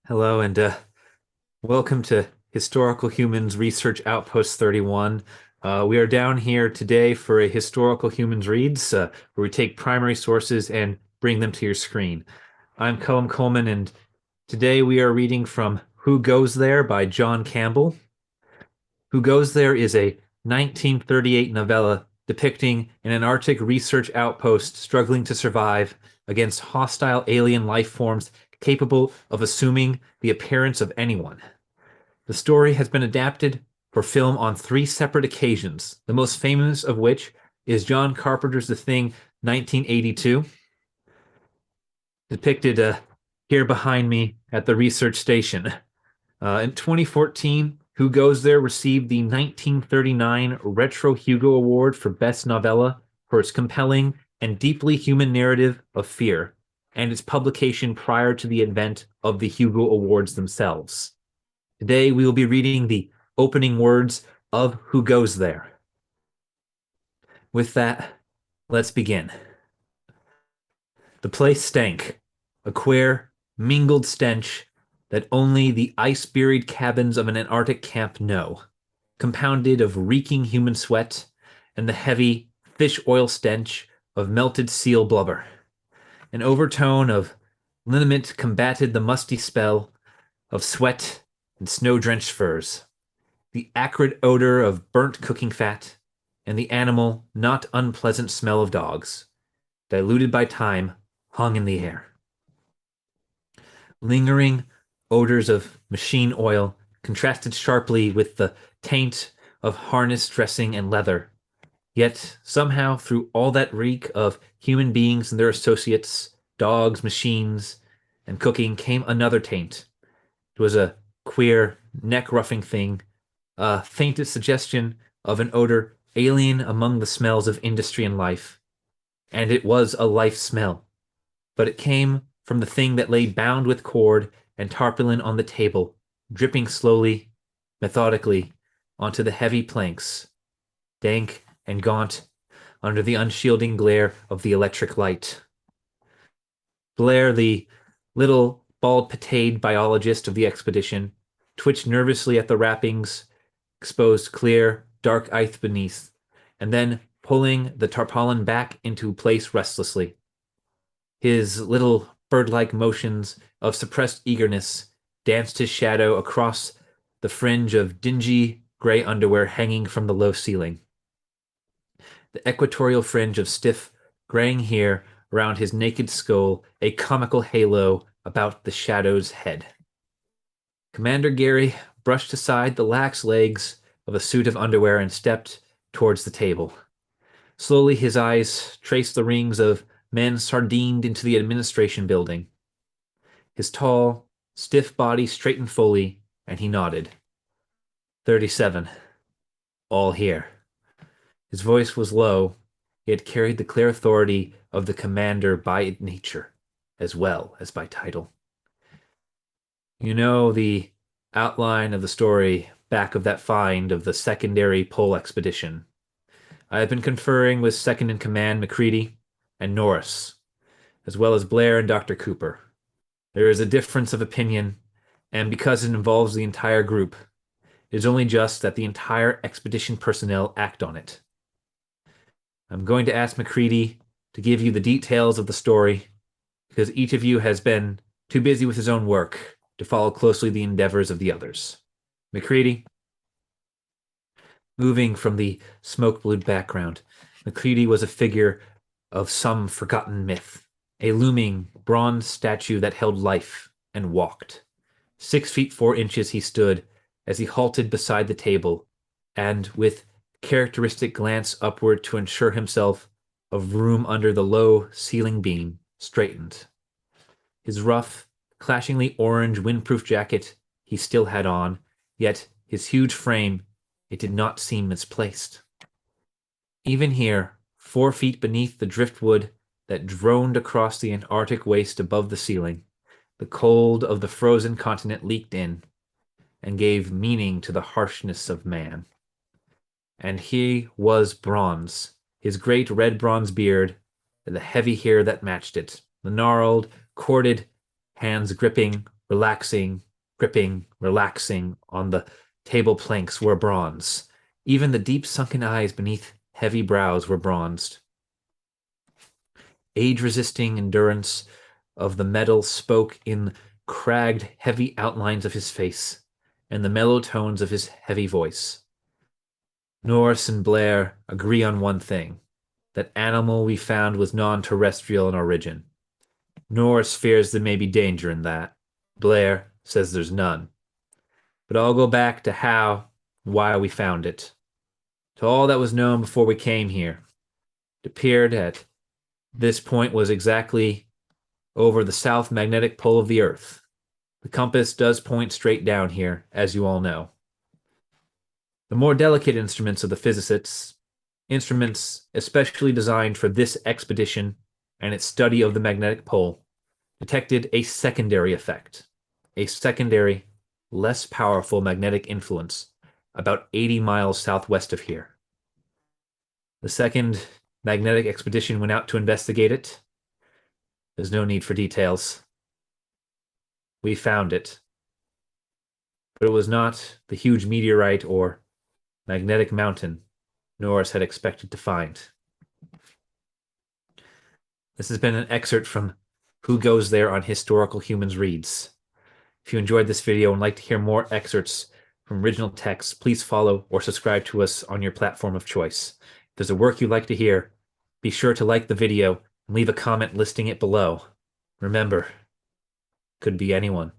Hello and welcome to Historical Humans Research Outpost 31. We are down here today for a Historical Humans Reads, where we take primary sources and bring them to your screen. I'm Colum Coleman, and today we are reading from Who Goes There by John Campbell. Who Goes There is a 1938 novella depicting an Antarctic research outpost struggling to survive against hostile alien life forms capable of assuming the appearance of anyone. The story has been adapted for film on three separate occasions, the most famous of which is John Carpenter's The Thing 1982, depicted here behind me at the research station. In 2014, Who Goes There received the 1939 Retro-Hugo Award for Best Novella for its compelling and deeply human narrative of fear, and its publication prior to the advent of the Hugo Awards themselves. Today, we will be reading the opening words of Who Goes There. With that, let's begin. The place stank, a queer, mingled stench that only the ice-buried cabins of an Antarctic camp know, compounded of reeking human sweat and the heavy fish oil stench of melted seal blubber. An overtone of liniment combated the musty spell of sweat and snow-drenched furs, the acrid odor of burnt cooking fat, and the animal, not unpleasant smell of dogs, diluted by time, hung in the air. Lingering odors of machine oil contrasted sharply with the taint of harness dressing and leather. Yet, somehow, through all that reek of human beings and their associates, dogs, machines, and cooking, came another taint. It was a queer, neck-ruffing thing, a faintest suggestion of an odor alien among the smells of industry and life. And it was a life smell. But it came from the thing that lay bound with cord and tarpaulin on the table, dripping slowly, methodically, onto the heavy planks, dank and gaunt under the unshielding glare of the electric light. Blair, the little bald-patted biologist of the expedition, twitched nervously at the wrappings, exposed clear, dark ice beneath, and then pulling the tarpaulin back into place restlessly. His little bird-like motions of suppressed eagerness danced his shadow across the fringe of dingy gray underwear hanging from the low ceiling. The equatorial fringe of stiff, graying hair around his naked skull, a comical halo about the shadow's head. Commander Gary brushed aside the lax legs of a suit of underwear and stepped towards the table. Slowly his eyes traced the rings of men sardined into the administration building. His tall, stiff body straightened fully, and he nodded. 37. All here. His voice was low, yet carried the clear authority of the commander by nature, as well as by title. You know the outline of the story back of that find of the secondary pole expedition. I have been conferring with second in command Macready and Norris, as well as Blair and Dr. Cooper. There is a difference of opinion, and because it involves the entire group, it is only just that the entire expedition personnel act on it. I'm going to ask Macready to give you the details of the story, because each of you has been too busy with his own work to follow closely the endeavors of the others. Macready? Moving from the smoke-blued background, Macready was a figure of some forgotten myth, a looming bronze statue that held life and walked. 6 feet 4 inches he stood as he halted beside the table, and with characteristic glance upward to ensure himself of room under the low ceiling beam, straightened. His rough, clashingly orange windproof jacket he still had on, yet his huge frame, it did not seem misplaced. Even here, 4 feet beneath the driftwood that droned across the Antarctic waste above the ceiling, the cold of the frozen continent leaked in and gave meaning to the harshness of man. And he was bronze, his great red bronze beard, and the heavy hair that matched it, the gnarled, corded hands gripping relaxing, gripping, relaxing on the table planks were bronze. Even the deep sunken eyes beneath heavy brows were bronzed. Age-resisting endurance of the metal spoke in cragged, heavy outlines of his face and the mellow tones of his heavy voice. Norris and Blair agree on one thing. That animal we found was non-terrestrial in origin. Norris fears there may be danger in that. Blair says there's none. But I'll go back to how, why we found it. To all that was known before we came here. It appeared at this point was exactly over the south magnetic pole of the Earth. The compass does point straight down here, as you all know. The more delicate instruments of the physicists, instruments especially designed for this expedition and its study of the magnetic pole, detected a secondary effect, a secondary, less powerful magnetic influence about 80 miles southwest of here. The second magnetic expedition went out to investigate it. There's no need for details. We found it. But it was not the huge meteorite or magnetic mountain Norris had expected to find. This has been an excerpt from Who Goes There on Historical Humans Reads. If you enjoyed this video and like to hear more excerpts from original texts, please follow or subscribe to us on your platform of choice. If there's a work you'd like to hear, be sure to like the video and leave a comment listing it below. Remember, could be anyone.